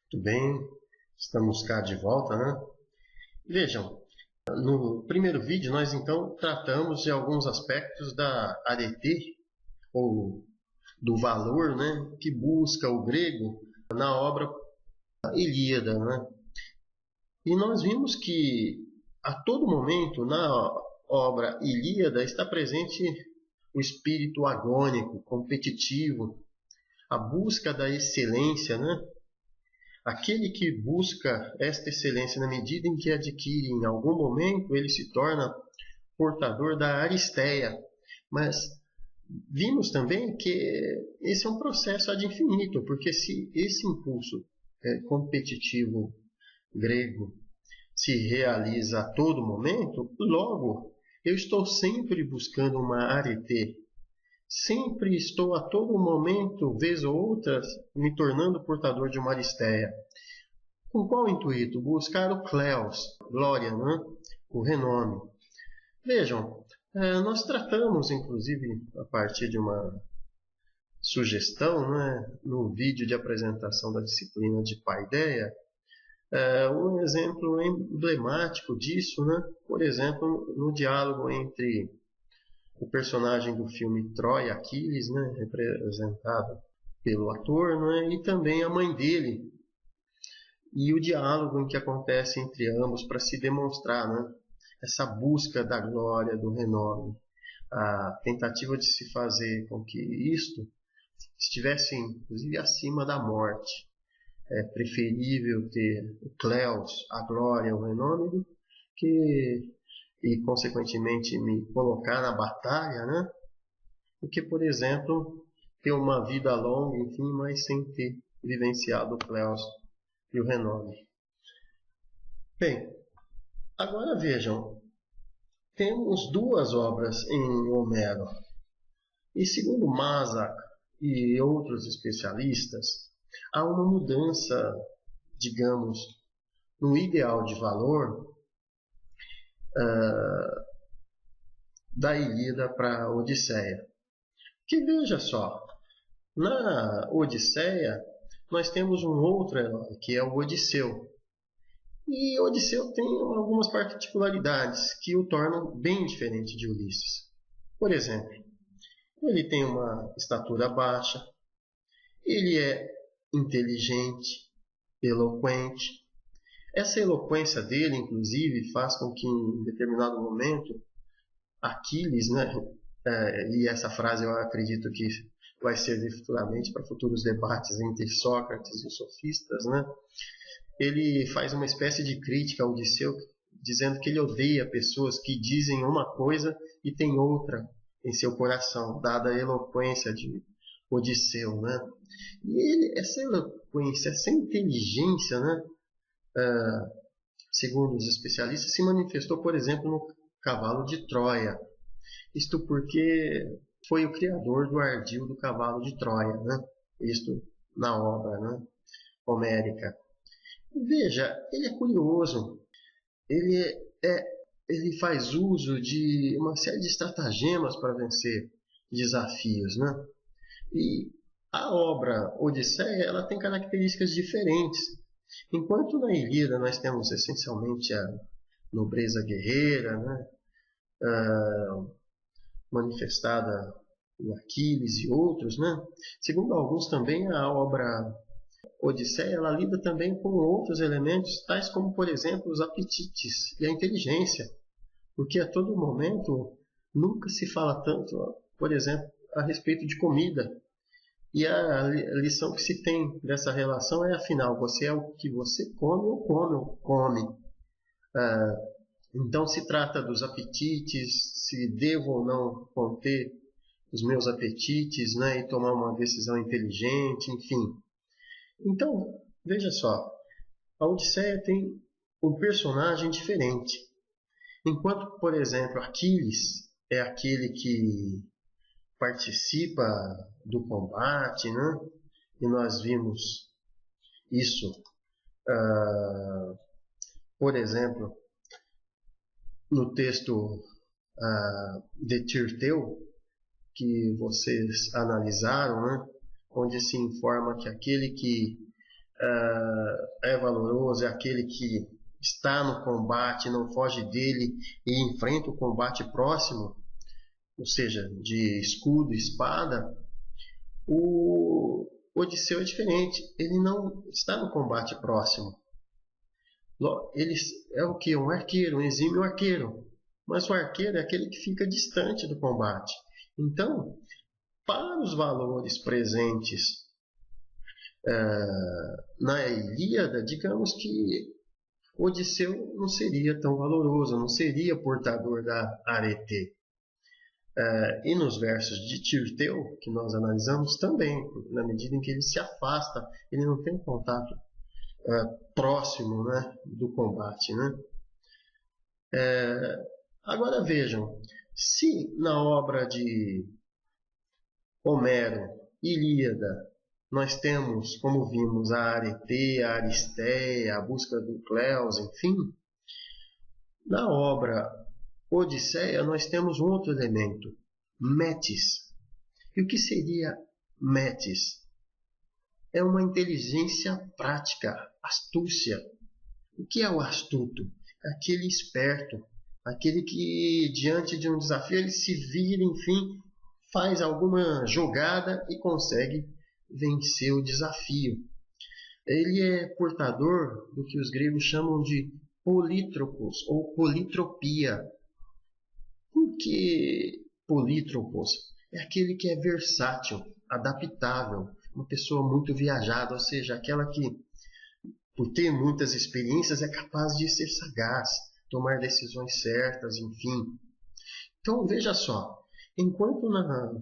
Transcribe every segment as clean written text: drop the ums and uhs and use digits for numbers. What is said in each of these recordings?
Tudo bem? Estamos cá de volta, né? Vejam, no primeiro vídeo nós então tratamos de alguns aspectos da arete, ou do valor, né, que busca o grego na obra Ilíada, né? E nós vimos que a todo momento na obra Ilíada está presente o espírito agônico, competitivo, a busca da excelência, né? Aquele que busca esta excelência na medida em que adquire em algum momento, ele se torna portador da aristeia. Mas vimos também que esse é um processo ad infinitum, porque se esse impulso competitivo grego se realiza a todo momento, logo eu estou sempre buscando uma arete. Sempre estou a todo momento, vez ou outra, me tornando portador de uma aristeia. Com qual intuito? Buscar o kleos, glória, né? O renome. Vejam, nós tratamos, inclusive, a partir de uma sugestão, né, no vídeo de apresentação da disciplina de paideia, um exemplo emblemático disso, né? Por exemplo, no diálogo entre o personagem do filme Troia, Aquiles, né, representado pelo ator, né, e também a mãe dele, e o diálogo em que acontece entre ambos para se demonstrar, né, essa busca da glória, do renome, a tentativa de se fazer com que isto estivesse inclusive acima da morte. É preferível ter o kleos, a glória, o renome, do que e consequentemente me colocar na batalha, né? Do que, por exemplo, ter uma vida longa, enfim, mas sem ter vivenciado o kleos e o renome. Bem, agora vejam, temos duas obras em Homero. E segundo Mazak e outros especialistas, há uma mudança, digamos, no ideal de valor da Ilíada para a Odisseia. Que veja só, na Odisseia nós temos um outro herói, que é o Odisseu. E Odisseu tem algumas particularidades que o tornam bem diferente de Ulisses. Por exemplo, ele tem uma estatura baixa, ele é inteligente, eloquente. Essa eloquência dele, inclusive, faz com que em determinado momento Aquiles, né, e essa frase eu acredito que vai servir futuramente para futuros debates entre Sócrates e os sofistas, né, ele faz uma espécie de crítica ao Odisseu, dizendo que ele odeia pessoas que dizem uma coisa e tem outra em seu coração, dada a eloquência de Odisseu, né? E essa eloquência, essa inteligência, né, segundo os especialistas, se manifestou, por exemplo, no cavalo de Troia. Isto porque foi o criador do ardil do cavalo de Troia, né? Isto na obra, né, homérica. Veja, ele é curioso, ele, ele faz uso de uma série de estratagemas para vencer desafios, né? E a obra Odisseia ela tem características diferentes. Enquanto na Ilíada nós temos essencialmente a nobreza guerreira, né? Manifestada em Aquiles e outros, né? Segundo alguns também a obra Odisseia ela lida também com outros elementos, tais como, por exemplo, os apetites e a inteligência, porque a todo momento nunca se fala tanto, por exemplo, a respeito de comida. E a lição que se tem dessa relação é, afinal, você é o que você come ou come. Então se trata dos apetites, se devo ou não conter os meus apetites, né, e tomar uma decisão inteligente, enfim. Então, veja só, a Odisseia tem um personagem diferente. Enquanto, por exemplo, Aquiles é aquele que participa do combate, né? E nós vimos isso, por exemplo, no texto de Tirteu, que vocês analisaram, né? Onde se informa que aquele que é valoroso, é aquele que está no combate, não foge dele e enfrenta o combate próximo, ou seja, de escudo e espada. O Odisseu é diferente, ele não está no combate próximo. Ele é o que? Um arqueiro, um exímio arqueiro. Mas o arqueiro é aquele que fica distante do combate. Então, para os valores presentes na Ilíada, digamos que Odisseu não seria tão valoroso, não seria portador da arete. E nos versos de Tirteu, que nós analisamos também, na medida em que ele se afasta, ele não tem contato próximo, né, do combate. Né? Agora vejam, se na obra de Homero, Ilíada, nós temos, como vimos, a arete, a aristeia, a busca do Cleos, enfim, na obra Odisseia nós temos um outro elemento, metis. E o que seria metis? É uma inteligência prática, astúcia. O que é o astuto? É aquele esperto, aquele que diante de um desafio ele se vira, enfim, faz alguma jogada e consegue vencer o desafio. Ele é portador do que os gregos chamam de polítropos ou politropia. Por que polítropos? É aquele que é versátil, adaptável, uma pessoa muito viajada, ou seja, aquela que, por ter muitas experiências, é capaz de ser sagaz, tomar decisões certas, enfim. Então, veja só, enquanto na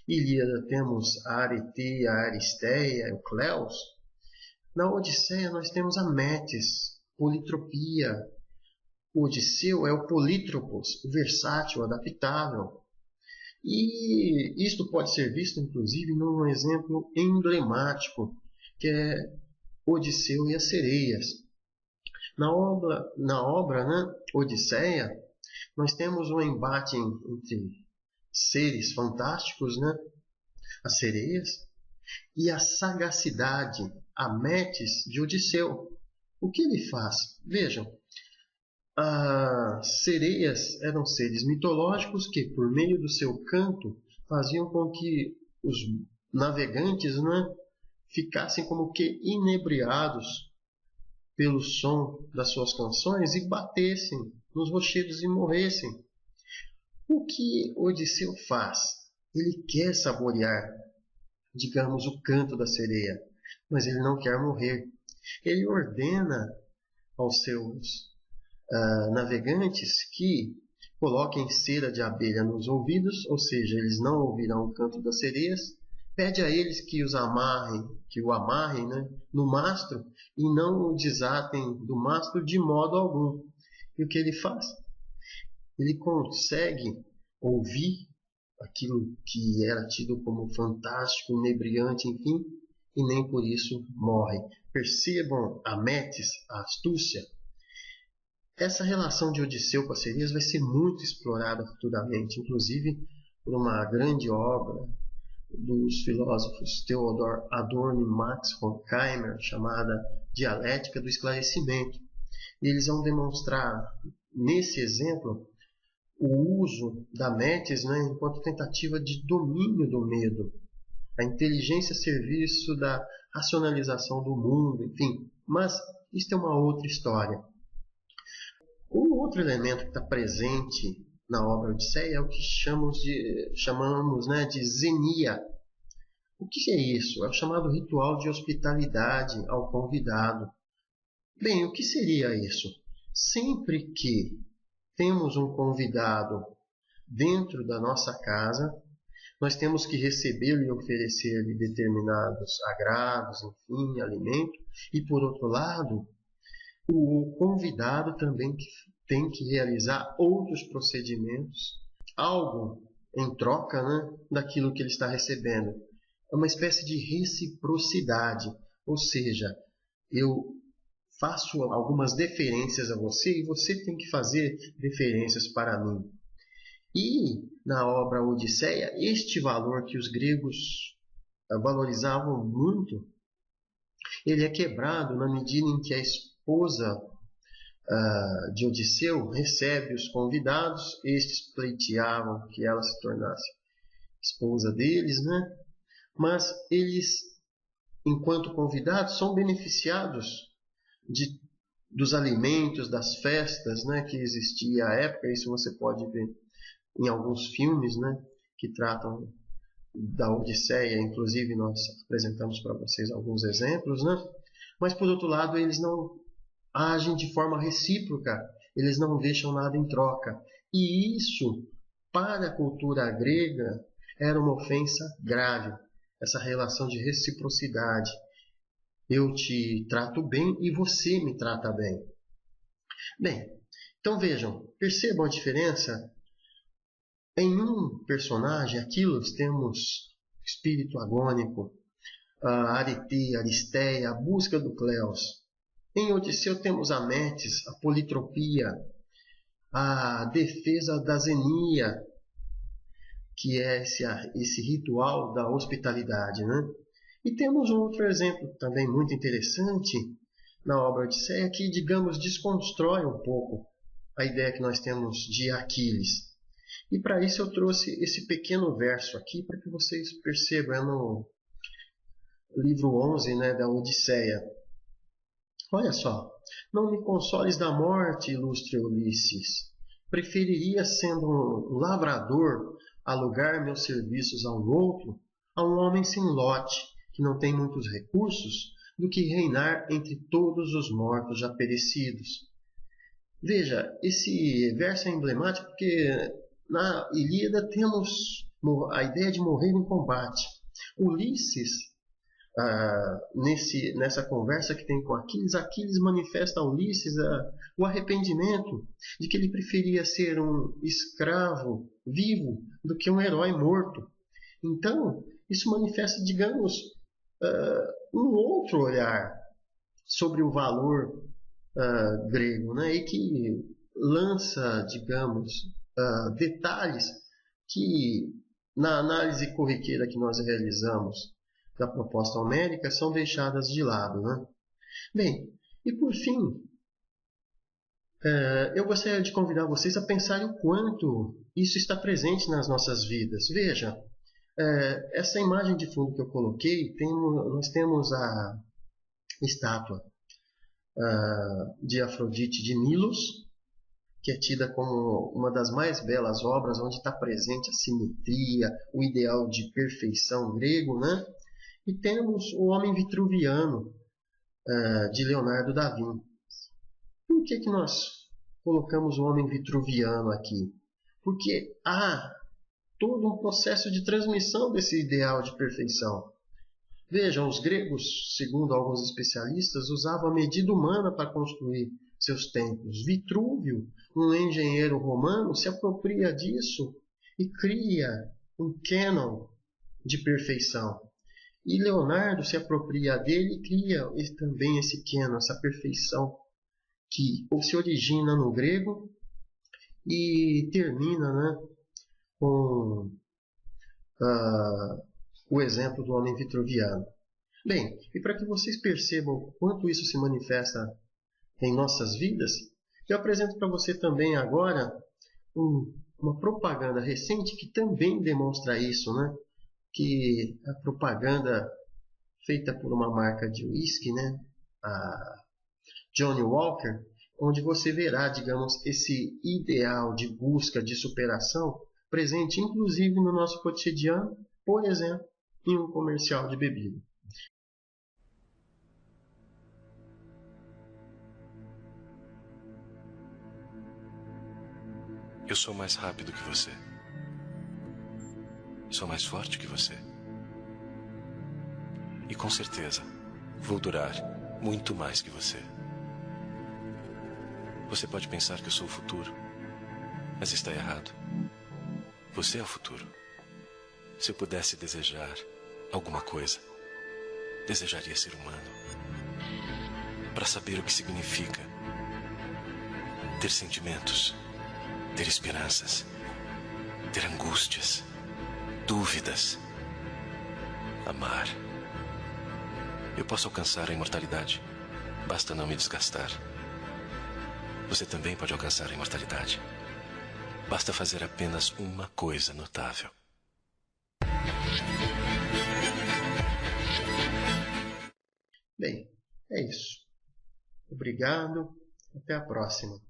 Ilíada temos a arete, a aristeia, o Cleos, na Odisseia nós temos a metis, politropia. O Odisseu é o polítropos, o versátil, adaptável. E isto pode ser visto, inclusive, num exemplo emblemático, que é Odisseu e as Sereias. Na obra né, Odisseia, nós temos um embate entre seres fantásticos, né, as sereias, e a sagacidade, a metis de Odisseu. O que ele faz? Vejam, as sereias eram seres mitológicos que, por meio do seu canto, faziam com que os navegantes, né, ficassem como que inebriados pelo som das suas canções e batessem nos rochedos e morressem. O que Odisseu faz? Ele quer saborear, digamos, o canto da sereia, mas ele não quer morrer. Ele ordena aos seus navegantes que coloquem cera de abelha nos ouvidos, ou seja, eles não ouvirão o canto das sereias. Pede a eles que o amarrem né, no mastro e não o desatem do mastro de modo algum. E o que ele faz? Ele consegue ouvir aquilo que era tido como fantástico, inebriante, enfim, e nem por isso morre. Percebam a metis, a astúcia. Essa relação de Odisseu com as sereias vai ser muito explorada futuramente, inclusive por uma grande obra dos filósofos Theodor Adorno e Max Horkheimer, chamada Dialética do Esclarecimento. E eles vão demonstrar, nesse exemplo, o uso da metis né, enquanto tentativa de domínio do medo, a inteligência a serviço da racionalização do mundo, enfim. Mas isso é uma outra história. Um outro elemento que está presente na obra Odisseia é o que chamamos né, de xenia. O que é isso? É o chamado ritual de hospitalidade ao convidado. Bem, o que seria isso? Sempre que temos um convidado dentro da nossa casa, nós temos que recebê-lo e oferecer-lhe determinados agrados, enfim, alimento. E, por outro lado, o convidado também tem que realizar outros procedimentos, algo em troca né, daquilo que ele está recebendo. É uma espécie de reciprocidade, ou seja, eu faço algumas deferências a você e você tem que fazer deferências para mim. E na obra Odisseia, este valor que os gregos valorizavam muito, ele é quebrado na medida em que a esposa de Odisseu recebe os convidados, estes pleiteavam que ela se tornasse esposa deles, né? Mas eles, enquanto convidados, são beneficiados dos alimentos, das festas, né, que existia à época. Isso você pode ver em alguns filmes, né, que tratam da Odisseia. Inclusive nós apresentamos para vocês alguns exemplos, né? Mas por outro lado, eles não agem de forma recíproca, eles não deixam nada em troca. E isso, para a cultura grega, era uma ofensa grave, essa relação de reciprocidade. Eu te trato bem e você me trata bem. Bem, então vejam, percebam a diferença. Em um personagem, Aquilos, temos espírito agônico, a Arete, Aristeia, a busca do Cleos. Em Odisseu temos a Metis, a politropia, a defesa da Zenia, que é esse ritual da hospitalidade, né? E temos um outro exemplo também muito interessante na obra Odisseia, que, digamos, desconstrói um pouco a ideia que nós temos de Aquiles. E para isso eu trouxe esse pequeno verso aqui, para que vocês percebam. É no livro 11, né, da Odisseia. Olha só. Não me consoles da morte, ilustre Ulisses. Preferiria, sendo um lavrador, alugar meus serviços a um outro, a um homem sem lote, que não tem muitos recursos, do que reinar entre todos os mortos já perecidos. Veja, esse verso é emblemático porque na Ilíada temos a ideia de morrer em combate. Ulisses, nessa conversa que tem com Aquiles manifesta a Ulisses o arrependimento de que ele preferia ser um escravo vivo do que um herói morto. Então, isso manifesta, digamos, um outro olhar sobre o valor grego, né? E que lança, digamos, detalhes que, na análise corriqueira que nós realizamos da proposta homérica, são deixadas de lado, né? Bem, e por fim, eu gostaria de convidar vocês a pensarem o quanto isso está presente nas nossas vidas. Veja, essa imagem de fundo que eu coloquei, nós temos a estátua de Afrodite de Milos, que é tida como uma das mais belas obras, onde está presente a simetria, o ideal de perfeição grego, né? E temos o Homem Vitruviano, de Leonardo da Vinci. Por que nós colocamos o Homem Vitruviano aqui? Porque há todo um processo de transmissão desse ideal de perfeição. Vejam, os gregos, segundo alguns especialistas, usavam a medida humana para construir seus templos. Vitrúvio, um engenheiro romano, se apropria disso e cria um cânon de perfeição. E Leonardo se apropria dele e cria também esse cânon, essa perfeição que se origina no grego e termina, né, com o exemplo do homem vitruviano. Bem, e para que vocês percebam quanto isso se manifesta em nossas vidas, eu apresento para você também agora uma propaganda recente que também demonstra isso, né? Que a propaganda feita por uma marca de whisky, né? A Johnnie Walker, onde você verá, digamos, esse ideal de busca, de superação, presente inclusive no nosso cotidiano, por exemplo, em um comercial de bebida. Eu sou mais rápido que você. Sou mais forte que você. E com certeza, vou durar muito mais que você. Você pode pensar que eu sou o futuro, mas está errado. Você é o futuro. Se eu pudesse desejar alguma coisa, desejaria ser humano. Para saber o que significa ter sentimentos, ter esperanças, ter angústias, dúvidas, amar. Eu posso alcançar a imortalidade. Basta não me desgastar. Você também pode alcançar a imortalidade. Basta fazer apenas uma coisa notável. Bem, é isso. Obrigado. Até a próxima.